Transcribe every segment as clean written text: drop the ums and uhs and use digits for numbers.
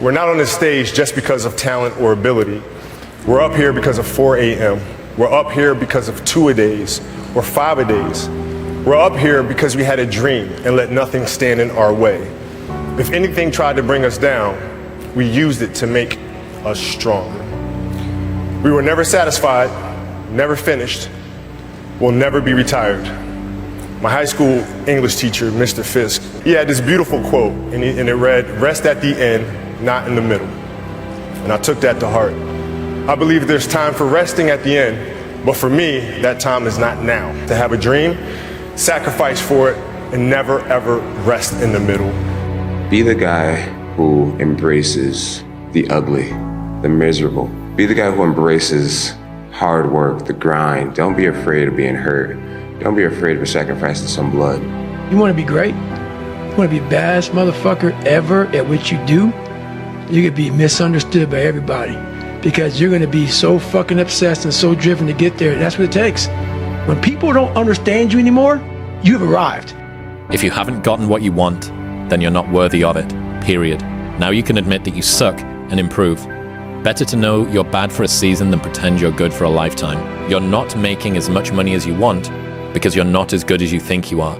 We're not on this stage just because of talent or ability. We're up here because of 4 a.m. We're up here because of 2-a-days or 5-a-days. We're up here because we had a dream and let nothing stand in our way. If anything tried to bring us down, we used it to make us stronger. We were never satisfied, never finished, will never be retired. My high school English teacher, Mr. Fisk, he had this beautiful quote, and it read, "Rest at the end, not in the middle." And I took that to heart. I believe there's time for resting at the end, but for me, that time is not now. To have a dream, sacrifice for it, and never ever rest in the middle. Be the guy who embraces the ugly, the miserable. Be the guy who embraces hard work, the grind. Don't be afraid of being hurt. Don't be afraid of sacrificing some blood. You want to be great? You want to be the baddest motherfucker ever at what you do? You could be misunderstood by everybody because you're going to be so fucking obsessed and so driven to get there. That's what it takes. When people don't understand you anymore, you've arrived. If you haven't gotten what you want, then you're not worthy of it, period. Now you can admit that you suck and improve. Better to know you're bad for a season than pretend you're good for a lifetime. You're not making as much money as you want because you're not as good as you think you are.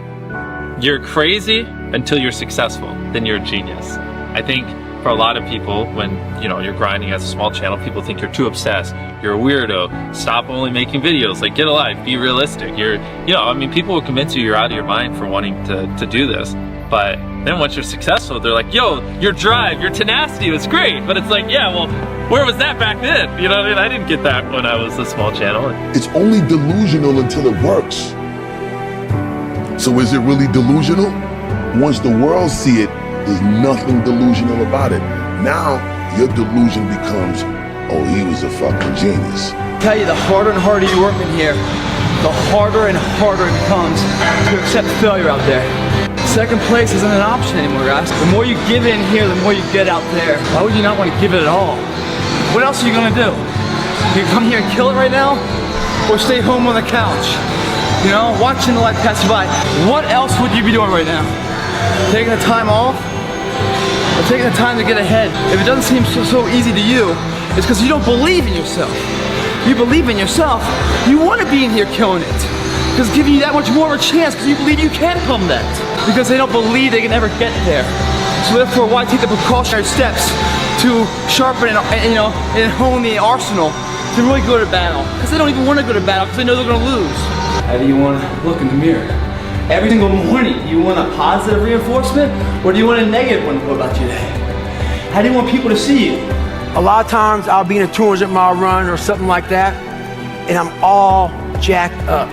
You're crazy until you're successful, then you're a genius. I think for a lot of people, when you're grinding as a small channel, people think you're too obsessed, you're a weirdo, stop only making videos, like get a life, be realistic. People will convince you you're out of your mind for wanting to do this. But then once you're successful, they're like, yo, your drive, your tenacity was great. But it's like, yeah, well, where was that back then? You know what I mean? I didn't get that when I was a small channel. It's only delusional until it works. So is it really delusional? Once the world see it, there's nothing delusional about it. Now, your delusion becomes, oh, he was a fucking genius. I tell you, the harder and harder you work in here, the harder and harder it becomes to accept failure out there. Second place isn't an option anymore, guys. The more you give in here, the more you get out there. Why would you not want to give it at all? What else are you gonna do? You come here and kill it right now? Or stay home on the couch? Watching the life pass you by. What else would you be doing right now? Taking the time off? Or taking the time to get ahead? If it doesn't seem so easy to you, it's because you don't believe in yourself. You believe in yourself, you want to be in here killing it. Because giving you that much more of a chance because you believe you can become that. Because they don't believe they can ever get there. So therefore, why take the precautionary steps to sharpen and hone the arsenal to really go to battle? Because they don't even want to go to battle because they know they're going to lose. How do you want to look in the mirror? Every single morning, do you want a positive reinforcement or do you want a negative one about you today? How do you want people to see you? A lot of times I'll be in a 200-mile run or something like that, and I'm all jacked up.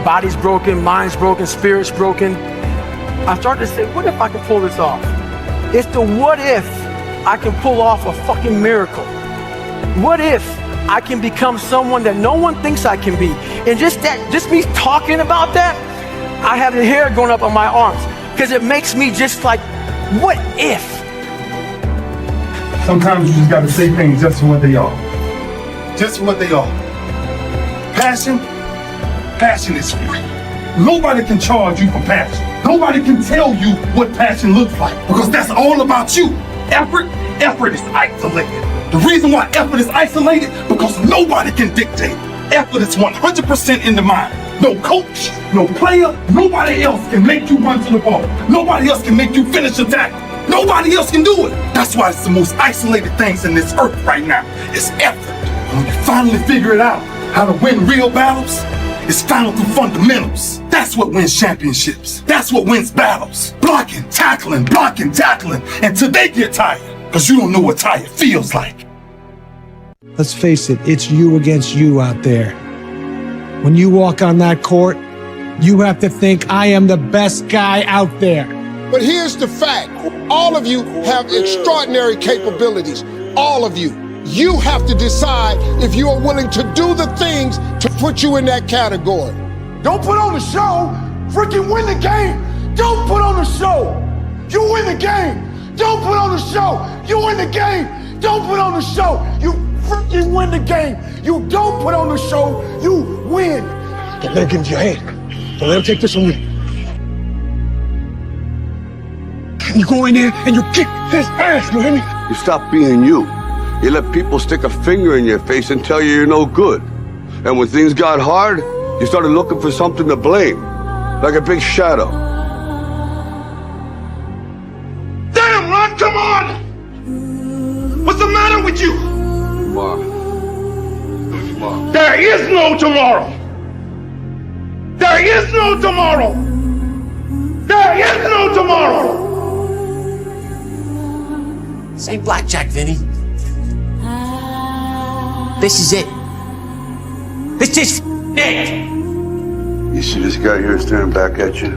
Body's broken, mind's broken, spirit's broken. I start to say, what if I can pull this off? It's the what if I can pull off a fucking miracle. What if I can become someone that no one thinks I can be? And just me talking about that, I have the hair going up on my arms because it makes me just like, what if? Sometimes you just gotta say things just for what they are. Just for what they are. Passion is free. Nobody can charge you for passion. Nobody can tell you what passion looks like because that's all about you. Effort is isolated. The reason why effort is isolated, because nobody can dictate. Effort is 100% in the mind. No coach, no player, nobody else can make you run to the ball. Nobody else can make you finish a tackle. Nobody else can do it. That's why it's the most isolated things in this earth right now. It's effort. When you finally figure it out, how to win real battles, it's found through fundamentals. That's what wins championships. That's what wins battles. Blocking, tackling, until they get tired. Because you don't know what tired feels like. Let's face it, it's you against you out there. When you walk on that court, you have to think, I am the best guy out there. But here's the fact. All of you have extraordinary capabilities. All of you. You have to decide if you are willing to do the things to put you in that category. Don't put on the show, freaking win the game. Don't put on the show, you win the game. Don't put on the show, you win the game. Don't put on the show, you freaking win the game. You don't put on the show, you win. Don't let him get into your head. Don't let him take this from you. You go in there and you kick his ass, you hear me? You stop being you. You let people stick a finger in your face and tell you you're no good. And when things got hard, you started looking for something to blame, like a big shadow. Damn, Ron, come on! What's the matter with you? Tomorrow. There is no tomorrow. There is no tomorrow. There is no tomorrow. Say blackjack, Vinny. This is it. This is it. You see this guy here staring back at you?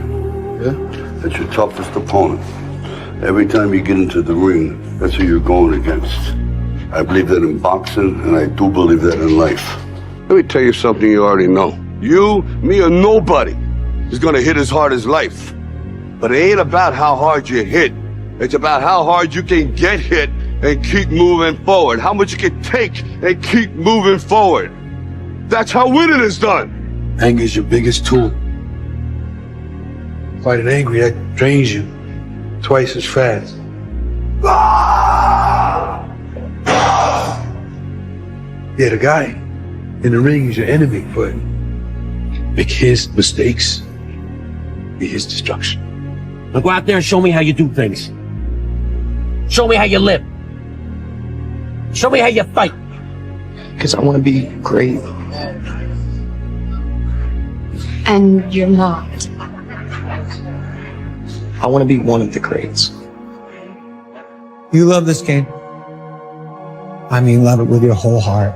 Yeah? That's your toughest opponent. Every time you get into the ring, that's who you're going against. I believe that in boxing, and I do believe that in life. Let me tell you something you already know. You, me, or nobody is gonna hit as hard as life. But it ain't about how hard you hit. It's about how hard you can get hit and keep moving forward. How much you can take and keep moving forward. That's how winning is done. Anger is your biggest tool. Fighting angry, that drains you twice as fast. Yeah, the guy in the ring is your enemy, but make his mistakes be his destruction. Now go out there and show me how you do things. Show me how you live. Show me how you fight. Because I want to be great. And you're not. I want to be one of the greats. You love this game. I mean, love it with your whole heart.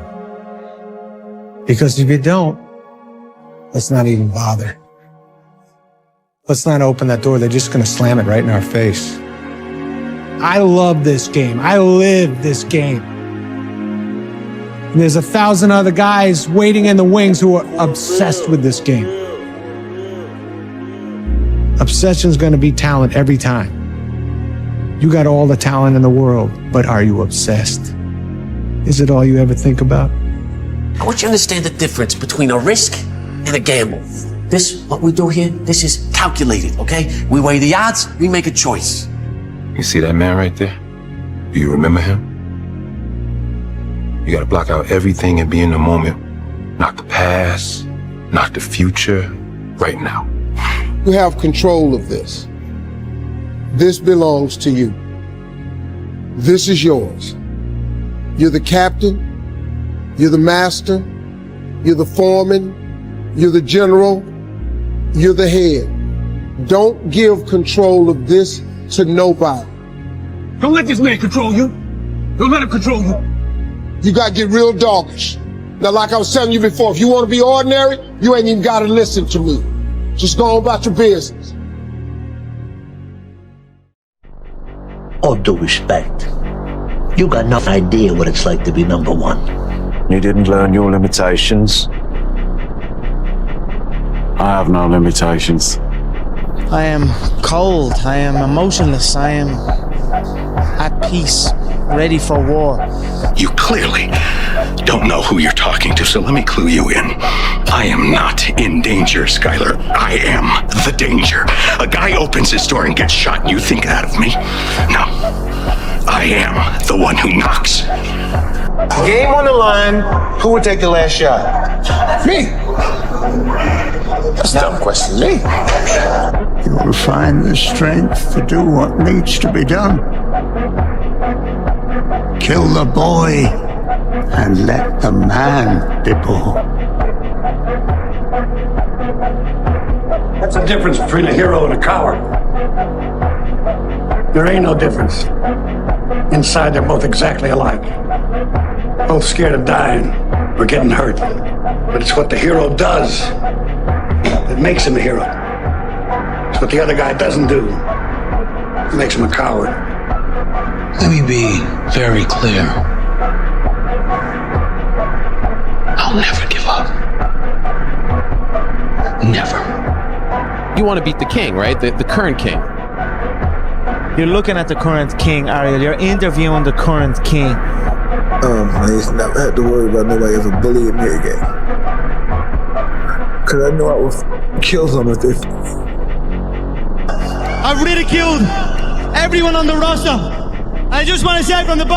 Because if you don't, let's not even bother. Let's not open that door. They're just going to slam it right in our face. I love this game. I live this game. And there's 1,000 other guys waiting in the wings who are obsessed with this game. Obsession's going to be talent every time. You got all the talent in the world, but are you obsessed? Is it all you ever think about? I want you to understand the difference between a risk and a gamble. This, what we do here, this is calculated, okay? We weigh the odds, we make a choice. You see that man right there? Do you remember him? You gotta block out everything and be in the moment. Not the past, not the future, right now. You have control of this. This belongs to you. This is yours. You're the captain. You're the master. You're the foreman. You're the general. You're the head. Don't give control of this to nobody. Don't let this man control you. Don't let him control you. You gotta get real doggish. Now, like I was telling you before, if you want to be ordinary, you ain't even gotta listen to me. Just go on about your business. All due respect, you got no idea what it's like to be number one. You didn't learn your limitations. I have no limitations. I am cold, I am emotionless, I am at peace, ready for war. You clearly don't know who you're talking to, so let me clue you in. I am not in danger, Skylar. I am the danger. A guy opens his door and gets shot, and you think that of me? No. I am the one who knocks. Game on the line. Who would take the last shot? Me. That's a dumb question. Me. You will find the strength to do what needs to be done. Kill the boy and let the man be born. That's the difference between a hero and a coward. There ain't no difference. Inside, they're both exactly alike. Both scared of dying or getting hurt. But it's what the hero does that makes him a hero. It's what the other guy doesn't do that makes him a coward. Let me be very clear. I'll never give up. Never. You want to beat the king, right? The current king. You're looking at the current king, Ariel. You're interviewing the current king. I just never had to worry about nobody ever bullying me again. Cause I know I will kill them if they... I ridiculed everyone on the roster. I I just want to say from the bottom